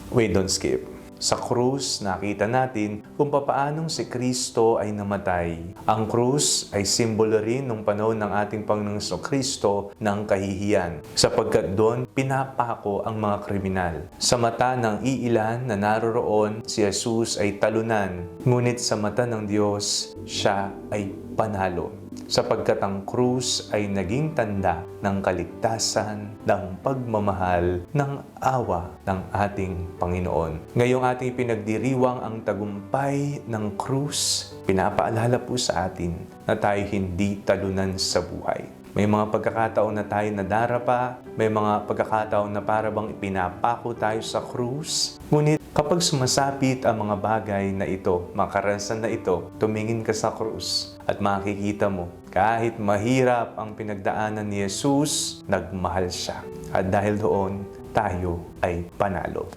We don't skip. Sa krus, nakita natin kung papaanong si Kristo ay namatay. Ang krus ay simbolo rin nung panahon ng ating Panginoong Kristo ng kahihiyan, sapagkat doon pinapako ang mga kriminal. Sa mata ng iilan na naroroon, si Jesus ay talunan, ngunit sa mata ng Diyos, siya ay panalo. Sapagkat ang krus ay naging tanda ng kaligtasan, ng pagmamahal, ng awa ng ating Panginoon. Ngayong ating pinagdiriwang ang tagumpay ng krus, pinapaalala po sa atin na tayo hindi talunan sa buhay. May mga pagkakataon na tayo nadarapa, may mga pagkakataon na para bang ipinapako tayo sa krus. Ngunit kapag sumasapit ang mga bagay na ito, mga karanasan na ito, tumingin ka sa krus at makikita mo, kahit mahirap ang pinagdaanan ni Jesus, nagmahal siya. At dahil doon, tayo ay panalo.